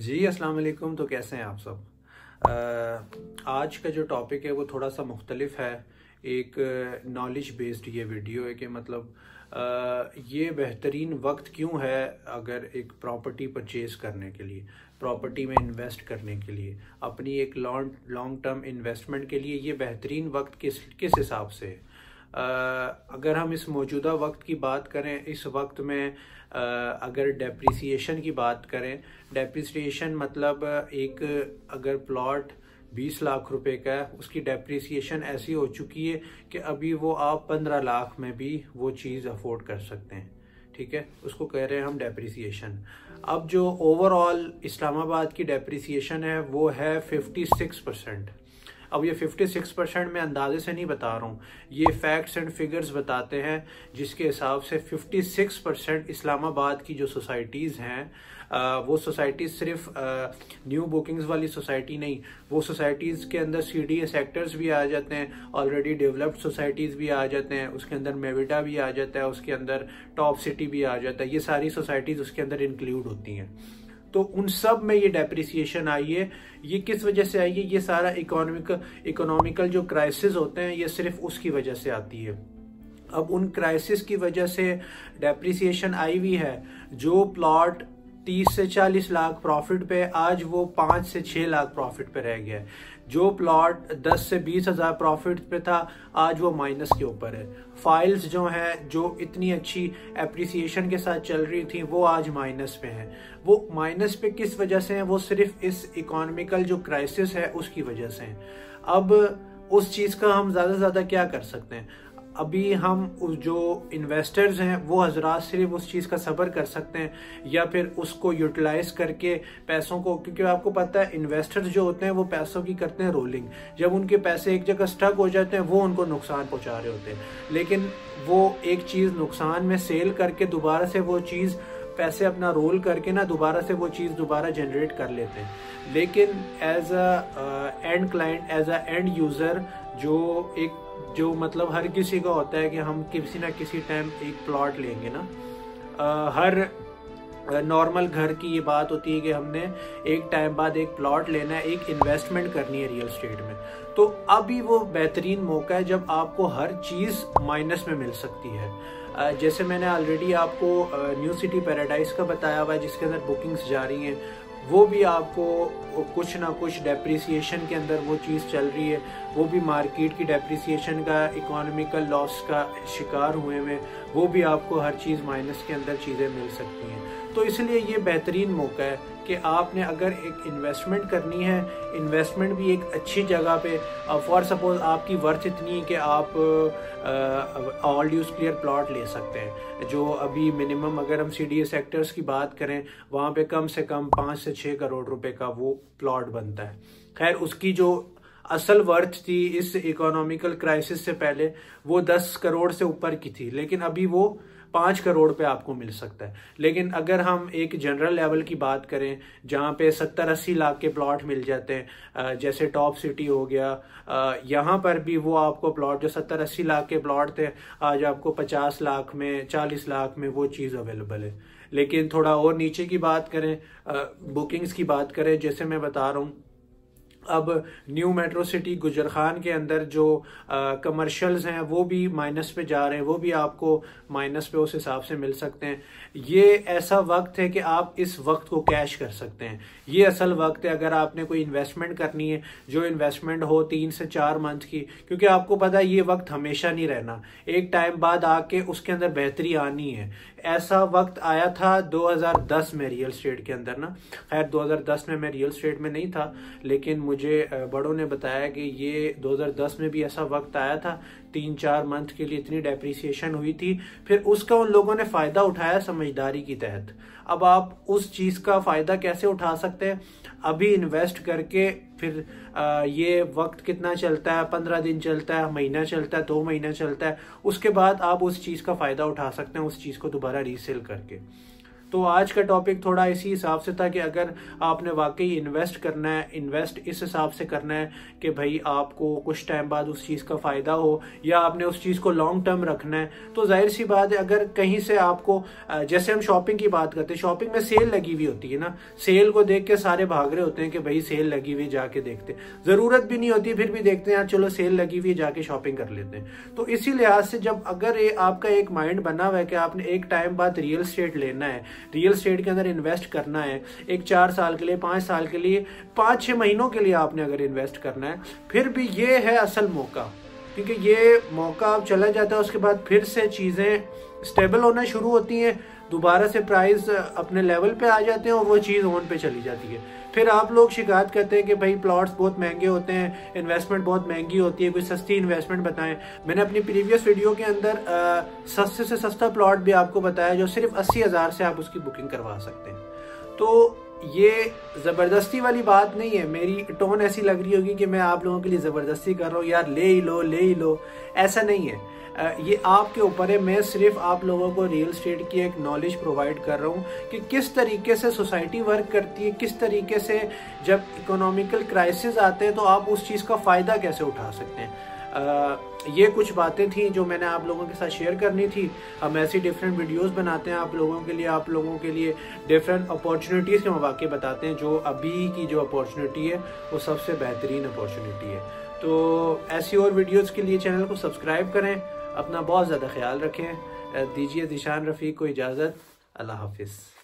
जी अस्सलाम वालेकुम। तो कैसे हैं आप सब? आज का जो टॉपिक है वो थोड़ा सा मुख्तलिफ है। एक नॉलेज बेस्ड ये वीडियो है कि मतलब ये बेहतरीन वक्त क्यों है अगर एक प्रॉपर्टी परचेज़ करने के लिए, प्रॉपर्टी में इन्वेस्ट करने के लिए, अपनी एक लॉन्ग टर्म इन्वेस्टमेंट के लिए ये बेहतरीन वक्त किस किस हिसाब से है। अगर हम इस मौजूदा वक्त की बात करें, इस वक्त में अगर डेप्रिसिएशन की बात करें, डेप्रिसिएशन मतलब एक अगर प्लॉट 20 लाख रुपए का है, उसकी डेप्रिसिएशन ऐसी हो चुकी है कि अभी वो आप 15 लाख में भी वो चीज़ अफोर्ड कर सकते हैं। ठीक है, उसको कह रहे हैं हम डेप्रिसिएशन। अब जो ओवरऑल इस्लामाबाद की डेप्रिसिएशन है वो है 56%। अब ये 56% मैं अंदाजे से नहीं बता रहा हूँ, ये फैक्ट्स एंड फिगर्स बताते हैं जिसके हिसाब से 56% इस्लामाबाद की जो सोसाइटीज़ हैं, वो सोसाइटीज़ सिर्फ न्यू बुकिंग्स वाली सोसाइटी नहीं, वो सोसाइटीज़ के अंदर CDA सेक्टर्स भी आ जाते हैं, ऑलरेडी डेवलप्ड सोसाइटीज़ भी आ जाते हैं, उसके अंदर मेविटा भी आ जाता है, उसके अंदर टॉप सिटी भी आ जाता है। ये सारी सोसाइटीज़ उसके अंदर इंक्लूड होती हैं। तो उन सब में ये डेप्रिसिएशन आई है। ये किस वजह से आई है? ये सारा इकोनॉमिकल जो क्राइसिस होते हैं ये सिर्फ उसकी वजह से आती है। अब उन क्राइसिस की वजह से डेप्रिसिएशन आई हुई है। जो प्लॉट 30 से 40 लाख प्रॉफिट पे, आज वो 5 से 6 लाख प्रॉफिट पे रह गया है। जो प्लॉट 10 से 20 हजार प्रॉफिट पे था, आज वो माइनस के ऊपर है। फाइल्स जो हैं, जो इतनी अच्छी एप्रिसिएशन के साथ चल रही थी, वो आज माइनस पे हैं। वो माइनस पे किस वजह से हैं? वो सिर्फ इस इकोनॉमिकल जो क्राइसिस है उसकी वजह से हैं। अब उस चीज का हम ज्यादा से ज्यादा क्या कर सकते हैं? अभी हम जो इन्वेस्टर्स हैं वो हजरात सिर्फ उस चीज़ का सब्र कर सकते हैं, या फिर उसको यूटिलाइज करके पैसों को, क्योंकि आपको पता है इन्वेस्टर्स जो होते हैं वो पैसों की करते हैं रोलिंग। जब उनके पैसे एक जगह स्टक हो जाते हैं वो उनको नुकसान पहुंचा रहे होते हैं, लेकिन वो एक चीज़ नुकसान में सेल करके दोबारा से वो चीज़ पैसे अपना रोल करके ना दोबारा से वो चीज़ दोबारा जनरेट कर लेते हैं। लेकिन as a end client, as a end user, जो मतलब हर किसी का होता है कि हम किसी ना किसी टाइम एक प्लॉट लेंगे ना। हर नॉर्मल घर की ये बात होती है कि हमने एक टाइम बाद एक प्लॉट लेना है, एक इन्वेस्टमेंट करनी है रियल एस्टेट में। तो अभी वो बेहतरीन मौका है जब आपको हर चीज़ माइनस में मिल सकती है। जैसे मैंने ऑलरेडी आपको न्यू सिटी पैराडाइज का बताया हुआ है, जिसके अंदर बुकिंग्स जारी हैं, वो भी आपको कुछ ना कुछ डेप्रिसिएशन के अंदर वो चीज़ चल रही है। वो भी मार्केट की डेप्रिसिएशन का, इकोनॉमिकल लॉस का शिकार हुए में, वो भी आपको हर चीज़ माइनस के अंदर चीज़ें मिल सकती हैं। तो इसलिए ये बेहतरीन मौका है कि आपने अगर एक इन्वेस्टमेंट करनी है, इन्वेस्टमेंट भी एक अच्छी जगह पे, फॉर सपोज आपकी वर्थ इतनी है कि आप ऑल यूज क्लियर प्लॉट ले सकते हैं, जो अभी मिनिमम अगर हम CDA सेक्टर्स की बात करें वहाँ पे कम से कम 5 से 6 करोड़ रुपए का वो प्लॉट बनता है। खैर, उसकी जो असल वर्थ थी इस इकोनॉमिकल क्राइसिस से पहले वो 10 करोड़ से ऊपर की थी, लेकिन अभी वो 5 करोड़ पे आपको मिल सकता है। लेकिन अगर हम एक जनरल लेवल की बात करें जहाँ पे 70-80 लाख के प्लॉट मिल जाते हैं, जैसे टॉप सिटी हो गया, यहाँ पर भी वो आपको प्लॉट जो 70-80 लाख के प्लॉट थे, आज आपको 50 लाख में, 40 लाख में वो चीज़ अवेलेबल है। लेकिन थोड़ा और नीचे की बात करें, बुकिंग्स की बात करें, जैसे मैं बता रहा हूँ, अब न्यू मेट्रो सिटी गुजरखान के अंदर जो कमर्शियल्स हैं वो भी माइनस पे जा रहे हैं, वो भी आपको माइनस पे उस हिसाब से मिल सकते हैं। ये ऐसा वक्त है कि आप इस वक्त को कैश कर सकते हैं। ये असल वक्त है अगर आपने कोई इन्वेस्टमेंट करनी है, जो इन्वेस्टमेंट हो 3 से 4 मंथ की, क्योंकि आपको पता है ये वक्त हमेशा नहीं रहना, एक टाइम बाद आके उसके अंदर बेहतरी आनी है। ऐसा वक्त आया था 2010 में रियल एस्टेट के अंदर ना। खैर 2010 में मैं रियल एस्टेट में नहीं था, लेकिन मुझे बड़ों ने बताया कि ये 2010 में भी ऐसा वक्त आया था, 3-4 मंथ के लिए इतनी डेप्रिसिएशन हुई थी, फिर उसका उन लोगों ने फायदा उठाया समझदारी की तहत। अब आप उस चीज का फायदा कैसे उठा सकते हैं? अभी इन्वेस्ट करके फिर ये वक्त कितना चलता है, 15 दिन चलता है, महीना चलता है, 2 महीना चलता है, उसके बाद आप उस चीज का फायदा उठा सकते हैं, उस चीज को दोबारा रीसेल करके। तो आज का टॉपिक थोड़ा इसी हिसाब से था कि अगर आपने वाकई इन्वेस्ट करना है, इन्वेस्ट इस हिसाब से करना है कि भाई आपको कुछ टाइम बाद उस चीज़ का फ़ायदा हो, या आपने उस चीज़ को लॉन्ग टर्म रखना है, तो जाहिर सी बात है अगर कहीं से आपको, जैसे हम शॉपिंग की बात करते हैं, शॉपिंग में सेल लगी हुई होती है ना, सेल को देख के सारे भाग रहे होते हैं कि भाई सेल लगी हुई, जाके देखते, जरूरत भी नहीं होती फिर भी देखते हैं यार चलो सेल लगी हुई, जाके शॉपिंग कर लेते हैं। तो इसी लिहाज से जब अगर आपका एक माइंड बना हुआ है कि आपने एक टाइम बाद रियल एस्टेट लेना है, रियल एस्टेट के अंदर इन्वेस्ट करना है, एक 4 साल के लिए, 5 साल के लिए, 5-6 महीनों के लिए आपने अगर इन्वेस्ट करना है, फिर भी ये है असल मौका, क्योंकि ये मौका अब चला जाता है, उसके बाद फिर से चीजें स्टेबल होना शुरू होती हैं, दोबारा से प्राइस अपने लेवल पे आ जाते हैं और वो चीज़ ऑन पे चली जाती है। फिर आप लोग शिकायत करते हैं कि भाई प्लॉट्स बहुत महंगे होते हैं, इन्वेस्टमेंट बहुत महंगी होती है, कोई सस्ती इन्वेस्टमेंट बताएं। मैंने अपनी प्रीवियस वीडियो के अंदर सस्ते से सस्ता प्लॉट भी आपको बताया जो सिर्फ 80,000 से आप उसकी बुकिंग करवा सकते हैं। तो ये ज़बरदस्ती वाली बात नहीं है, मेरी टोन ऐसी लग रही होगी कि मैं आप लोगों के लिए ज़बरदस्ती कर रहा हूँ, यार ले ही लो ले ही लो, ऐसा नहीं है। ये आपके ऊपर है, मैं सिर्फ आप लोगों को रियल एस्टेट की एक नॉलेज प्रोवाइड कर रहा हूँ कि किस तरीके से सोसाइटी वर्क करती है, किस तरीके से जब इकोनॉमिकल क्राइसिस आते हैं तो आप उस चीज़ का फ़ायदा कैसे उठा सकते हैं। ये कुछ बातें थी जो मैंने आप लोगों के साथ शेयर करनी थी। हम ऐसी डिफरेंट वीडियोस बनाते हैं आप लोगों के लिए डिफरेंट अपॉर्चुनिटीज़ के मौके बताते हैं, जो अभी की जो अपॉर्चुनिटी है वो सबसे बेहतरीन अपॉर्चुनिटी है। तो ऐसी और वीडियोस के लिए चैनल को सब्सक्राइब करें, अपना बहुत ज़्यादा ख्याल रखें। दीजिए ज़ीशान रफ़ीक को इजाज़त। अल्लाह हाफिज़।